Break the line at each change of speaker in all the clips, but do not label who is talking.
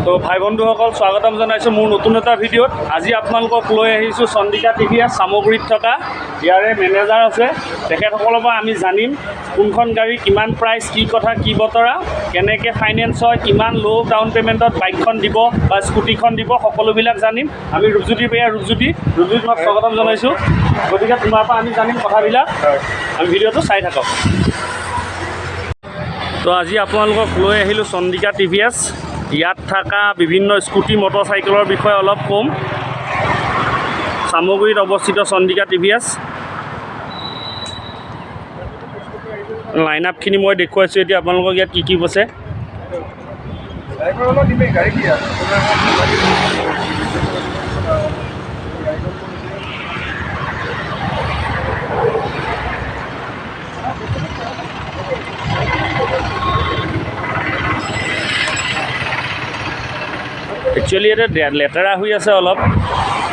তো ভাই বন্ধুসকল স্বাগতম জনাইছোঁ মোৰ নতুন এটা ভিডিঅ'ত। আজি আপোনালোকক লৈ আহিছোঁ চন্দ্ৰিকা টিভিএছ সামগ্ৰীত থকা ইয়াৰে মেনেজাৰ আছে, তেখেতসকলৰ পৰা আমি জানিম কোনখন গাড়ী কিমান প্ৰাইচ, কি কথা কি বতৰা, কেনেকৈ ফাইনেন্স হয়, কিমান ল' ডাউন পে'মেণ্টত বাইকখন দিব বা স্কুটিখন দিব, সকলোবিলাক জানিম। আমি ৰূপজ্যোতিৰ পৰা ৰূপজ্যোতিক মই স্বাগতম জনাইছোঁ। গতিকে তোমাৰ পৰা আমি জানিম কথাবিলাক, আমি ভিডিঅ'টো চাই থাকক। তো আজি আপোনালোকক লৈ আহিলোঁ চন্দ্ৰিকা টিভিএছ। ইয়াত থকা বিভিন্ন স্কুটি মটৰচাইকেলৰ বিষয়ে অলপ ক'ম। সামগ্ৰীত অৱস্থিত চন্দ্ৰিকা টিভিএছ লাইন আপখিনি মই দেখুৱাইছোঁ। এতিয়া আপোনালোকক ইয়াত কি কি আছে। একচুৱেলি এটা লেতেৰা হৈ আছে, অলপ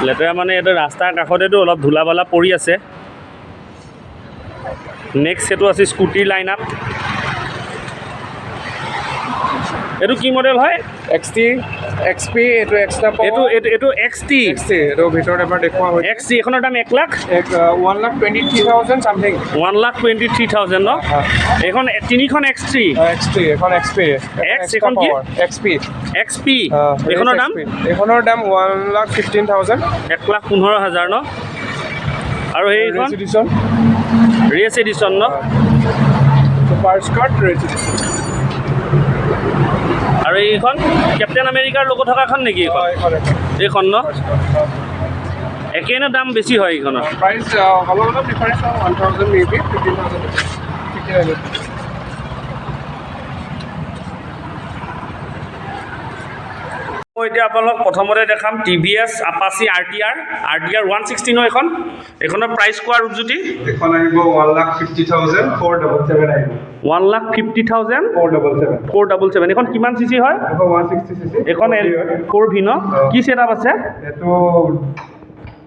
লেতেৰা মানে এটা ৰাস্তাৰ কাষতেতো অলপ ধূলা বালা পৰি আছে। নেক্সট এইটো আছে স্কুটিৰ লাইন আপ। এইটো কি মডেল হয়?
XT XP এইটো এক্সট্ৰা
এইটো XT
এইটো ভিতৰত এবাৰ দেখুওৱা হয়।
XT এখনৰ দাম 1 লাখ
1,23,000 সামথিং।
1,23,000 ন? এইখন তিনিখন XT
এখন XP
এখন কি? XP এইখনৰ দাম
1,15,000
1,15,000 ন? আৰু সেইখন ৰেচ এডিশ্যন ন?
চুপাৰ স্কাৰ্ট ৰেচ এডিশ্যন।
আৰু এইখন কেপ্টেইন আমেৰিকাৰ লগত থকাখন নেকি? এইখন ন? একেই নে দাম বেছি হয় এইখনৰ?
প্ৰাইচ অলপ ডিফাৰেঞ্চ হয়, 1,000 মেবি 15,000।
মই এতিয়া আপোনালোক প্ৰথমতে দেখাম টিভিএছ আপাচি RTR 160 ন? এইখনৰ প্ৰাইচ কোৱা ৰূপজ্যোতি?
এখন আহিব 1,50,000 477 আহিব।
1,50,000 477। এখন কিমান চিচি হয়?
160 cc।
এখন 4V ন? কি ছেটআপ আছে?
এইটো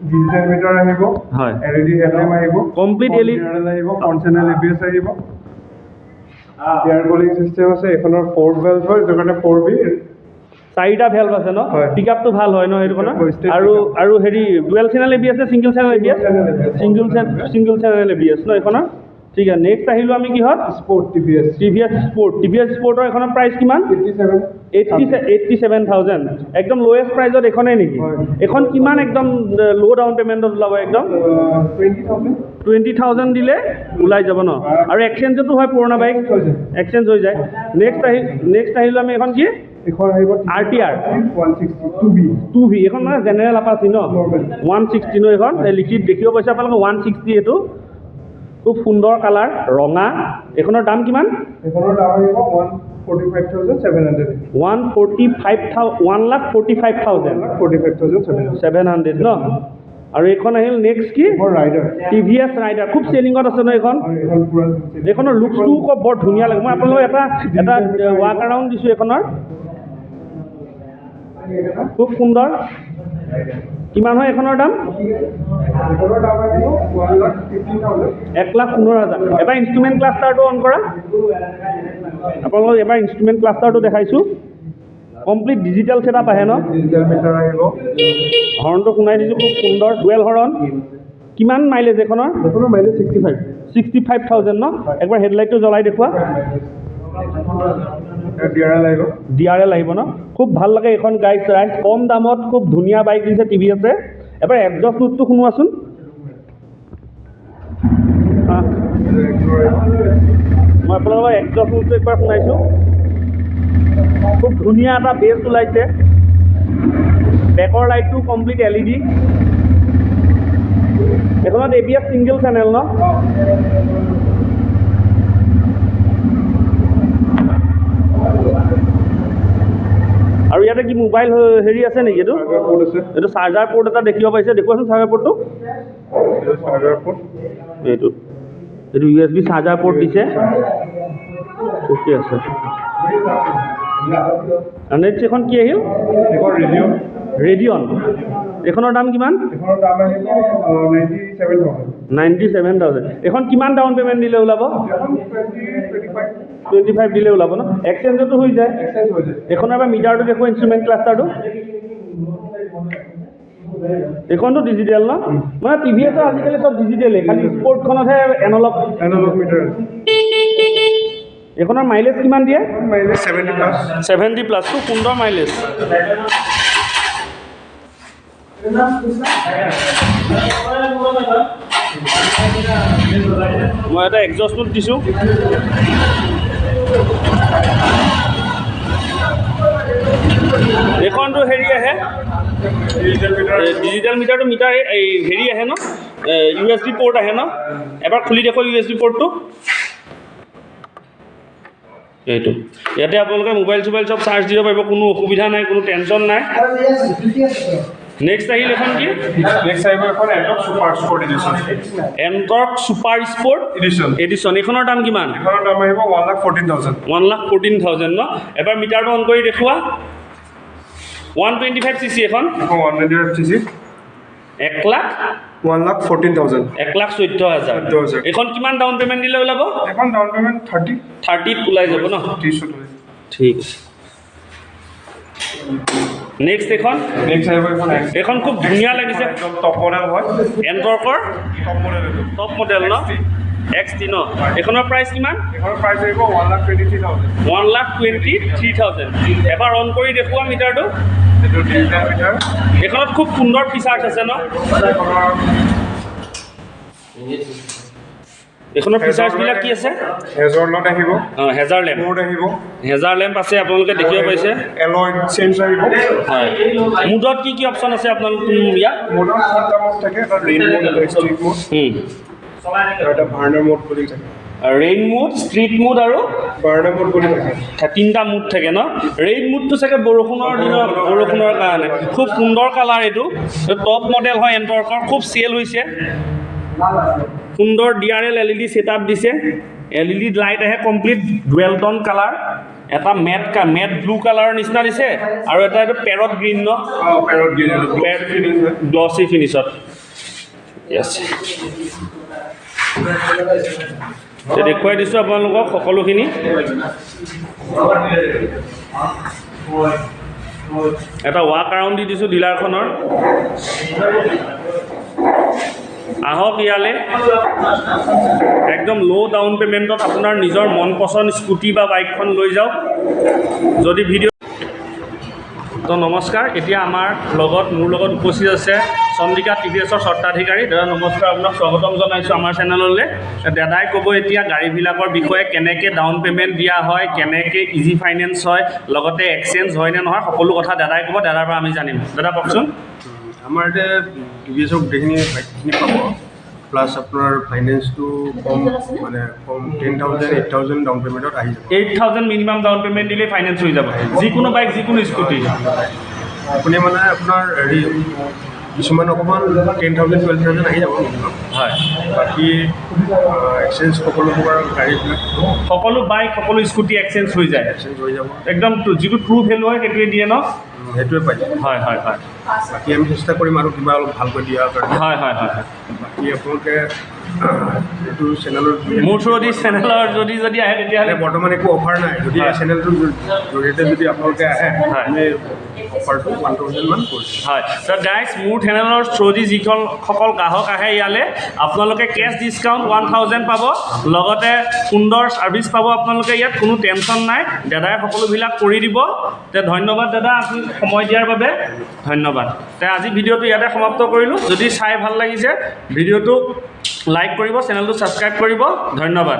ডিজিটেল মিটাৰ আহিব,
হয়,
LED হেডলাইট আহিব,
কমপ্লিট LED
আহিব, কনচেনেল ABS আহিব, এয়াৰ কুলিং সিস্টেম আছে। এখনৰ 4 ভেলভ হয়, এইটো কাৰণে 4V।
4টা ভেলভ আছে ন? পিকআপটো ভাল হয় ন এইটো? আৰু হেৰি ডুৱেল চেনেল ABS নে single channel ABS? Single channel ABS ন এইখনৰ? ঠিক আছে। নেক্সট আহিলোঁ আমি কিহত?
স্পৰ্ট টিভিএছ
স্পৰ্টৰ এখনৰ প্ৰাইচ কিমান? 87,000। একদম লৱেষ্ট প্ৰাইজত এখনেই নেকি? এখন কিমান একদম ল' ডাউন পে'মেণ্টত ওলাব? একদম 20,000 দিলে ওলাই যাব ন? আৰু এক্সচেঞ্জতো হয়, পুৰণা বাইক এক্সচেঞ্জ হৈ যায়। নেক্সট আহিলোঁ আমি এখন কি?
এখন আহিব
RTR
160 2V।
এখন মানে জেনেৰেল আপাচি ন? 160 ন? এইখন লিখিত দেখিব পাইছে আপোনালোকে 160। এইটো খুব সুন্দৰ কালাৰ, ৰঙা। এইখনৰ দাম কিমান?
এইখনৰ দাম আহিব 1,45,700।
1,45,700 ন? আৰু এইখন আহিল নেক্সট কি? টিভিএছ ৰাইডাৰ। খুব চেলিঙত আছে ন এইখন? এইখনৰ লুকছটো বৰ ধুনীয়া লাগে। মই আপোনালোকক এটা ৱাক এৰাউণ্ড দিছোঁ এইখনৰ। খুব সুন্দৰ। কিমান হয় এইখনৰ দাম? 1,15,000। এবাৰ ইনষ্ট্ৰুমেণ্ট ক্লাষ্টাৰটো অন কৰা। আপোনালোকক এবাৰ ইনষ্ট্ৰুমেণ্ট ক্লাষ্টাৰটো দেখাইছোঁ। কমপ্লিট ডিজিটেল ছেটআপ আহে ন? হৰ্ণটো শুনাই দিছোঁ, খুব সুন্দৰ ডুৱেল হৰ্ণ। কিমান মাইলেজ এইখনৰ? 65,000 ন? একবাৰ হেডলাইটটো জ্বলাই দেখুওৱা। DRL আহিব ন? খুব ভাল লাগে এইখন গাড়ী চাই। কম দামত খুব ধুনীয়া বাইক দিছে টিভিএছে। এবাৰ এক্সজষ্ট নোটটো শুনোৱাচোন। মই আপোনালোকৰ এক্সজষ্ট নোটটো একবাৰ শুনাইছোঁ। খুব ধুনীয়া এটা বেছ ওলাইছে। বেকৰ লাইটটো কমপ্লিট LED। এইখনত ABS ছিংগল চেনেল ন? আৰু ইয়াতে কি মোবাইল হেৰি আছে নেকি? এইটো চাৰ্জাৰ পৰ্ট এটা দেখিব পাইছে, দেখুৱাচোন চাৰ্জাৰ পৰ্টটো। এইটো USB চাৰ্জাৰ পৰ্ট দিছে। ঠিকে আছে। নেক্সট এখন কি আহিল? ৰেডিয়ন। এখনৰ দাম কিমান?
এখনৰ দাম আহিব 97,000
97,000 এখন কিমান ডাউন পে'মেণ্ট দিলে ওলাব?
এখন
25 দিলে ওলাব ন? এক্সচেঞ্জতো হৈ যায়?
এক্সচেঞ্জ হৈ যায়
এখনৰ এবাৰ মিটাৰটো দেখুৱা ইনষ্ট্ৰুমেণ্ট ক্লাষ্টাৰটো এইখনটো ডিজিটেল ন? মানে টিভিএছৰ আজিকালি চব ডিজিটেলে, খালি স্পৰ্টখনতহে এনালগ
মিটাৰ
এইখনৰ মাইলেজ কিমান দিয়ে?
মাইলেজ
70+, খুব সুন্দৰ মাইলেজ। মই এটা এক্সজষ্ট নোট দিছোঁ। এইখনটো হেৰি আহে ডিজিটেল মিটাৰটো এই হেৰি আহে ন, USB পৰ্ট আহে ন? এবাৰ খুলি দেখুৱা USB পৰ্টটো। এইটো ইয়াতে আপোনালোকে মোবাইল চোবাইল চব চাৰ্জ দিব পাৰিব, কোনো অসুবিধা নাই, কোনো টেনশ্যন নাই। নেক্সট আহিল এখন কি?
নেক্সট আহিব এখন Ntorq super sport edition.
Ntorq super sport edition এইখনৰ দাম কিমান?
এইখনৰ দাম আহিব 1,14,000
1,14,000 ন? এবাৰ মিটাৰটো অন কৰি দেখুৱা। 125cc এখন
125cc 1,14,000
1,14,000 এখন কিমান ডাউন পে'মেণ্ট দিলে ওলাব?
এখন ডাউন পে'মেণ্ট
30 ওলাই যাব ন? ঠিক আছে। নেক্সট এখন এখন খুব ধুনীয়া লাগিছে,
টপ মডেল হয়,
এণ্টৰ্কৰ টপ মডেল ন? XT ন? এইখনৰ প্ৰাইচ কিমান?
এইখনৰ প্ৰাইচ আহিব 1,23,000
1,23,000 এবাৰ অন কৰি দেখুৱা মিটাৰটো।
এইটো ডিজিটেল মিটাৰ।
এইখনত খুব সুন্দৰ ফিচাৰ্ছ আছে ন? এইখনৰ ফিচাৰ্ছবিলাক কি আছে?
হেজৰ লেম্প আহিব,
হেজাৰ লেম্প আছে, আপোনালোকে দেখিব পাইছে।
এলয় চেঞ্জ আহিব।
হয়, মুডত কি অপশ্যন আছে আপোনালোকে ইয়াত?
মোডত তিনিটা মোড থাকে, এটা ৰেইন মোড, এটা ষ্ট্ৰীট মোড, আৰু এটা বাৰ্নাৰ মোড বুলি থাকে।
ৰেইন মোড, ষ্ট্ৰীট মোড আৰু
বাৰ্নাৰ মোড বুলি থাকে।
তিনিটা মোড থাকে ন? ৰেইন মোডটো চাগে বৰষুণৰ কাৰণে। খুব সুন্দৰ কালাৰ এইটো, টপ মডেল হয় এণ্টৰ্কৰ, খুব চেল হৈছে। সুন্দৰ DRL LED ছেটআপ দিছে, LED লাইট আহে কমপ্লিট ডুৱেল টন কালাৰ, এটা মেট ব্লু কালাৰৰ নিচিনা দিছে, আৰু এটা এইটো পেৰট গ্ৰীণ ন? গ্লছি ফিনিছত। দেখুৱাই দিছোঁ আপোনালোকক সকলোখিনি। এটা ৱাক এৰাউণ্ড দি দিছোঁ ডিলাৰখনৰ। আহক ইয়ালে, একদম ল' ডাউন পে'মেণ্টত আপোনাৰ নিজৰ মন পচন্দ স্কুটি বা বাইকখন লৈ যাওক। যদি ভিডিঅ' তো নমস্কাৰ, এতিয়া মোৰ লগত উপস্থিত আছে চন্দ্ৰিকা TVSৰ স্বত্বাধিকাৰী দাদা। নমস্কাৰ, আপোনাক স্বাগতম জনাইছোঁ আমাৰ চেনেললৈ। দাদাই ক'ব এতিয়া গাড়ীবিলাকৰ বিষয়ে, কেনেকৈ ডাউন পে'মেণ্ট দিয়া হয়, কেনেকৈ ইজি ফাইনেন্স হয়, লগতে এক্সচেঞ্জ হয় নে নহয়, সকলো কথা দাদাই ক'ব, দাদাৰ পৰা আমি জানিম। দাদা কওকচোন।
আমাৰ এতিয়া TVSৰ গোটেইখিনি বাইকখিনি পাব, প্লাছ আপোনাৰ ফাইনেন্সটো কম 10,000 8,000 ডাউন পে'মেণ্টত আহি যাব।
8,000 মিনিমাম ডাউন পে'মেণ্ট দিলে ফাইনেন্স হৈ যাব, যিকোনো বাইক, যিকোনো স্কুটি।
আপুনি আপোনাৰ হেৰি কিছুমান অকণমান 10,000 12,000 আহি যাব।
হয়,
বাকী এক্সচেঞ্জ সকলো প্ৰকাৰৰ গাড়ীবিলাক,
সকলো বাইক, সকলো স্কুটি এক্সচেঞ্জ হৈ যায়।
এক্সচেঞ্জ হৈ যাব,
একদম যিটো ট্ৰু ভেলু হয় সেইটোৱে দিয়ে ন?
সেইটোৱে পাই যাব।
হয়।
বাকী আমি চেষ্টা কৰিম আৰু কিবা অলপ ভালকৈ দিয়াৰ কাৰণে।
হয়।
বাকী আপোনালোকে এইটো চেনেলৰ
মোৰ থ্ৰুদি চেনেলৰ যদি আহে তেতিয়াহ'লে
বৰ্তমান একো অফাৰ নাই। যদি এই চেনেলটোৰ জৰিয়তে যদি আপোনালোকে আহে, আমি অফাৰটো 1,000 মান কৰিছোঁ।
হয়, তো গাইজ, মোৰ চেনেলৰ থ্ৰুদি যিসকল গ্ৰাহক আহে ইয়ালৈ, আপোনালোকে কেছ ডিছকাউণ্ট 1,000 পাব, লগতে সুন্দৰ ছাৰ্ভিচ পাব আপোনালোকে ইয়াত, কোনো টেনশ্যন নাই। দাদাই সকলোবিলাক কৰি দিব। ধন্যবাদ দাদা, আপুনি সময় দিয়াৰ বাবে ধন্যবাদ। আজি ভিডিঅ'টো ইয়াতে সমাপ্ত কৰিলোঁ। যদি চাই ভাল লাগিছে ভিডিঅ'টো লাইক কৰিব, চেনেলটো ছাবস্ক্ৰাইব কৰিব। ধন্যবাদ।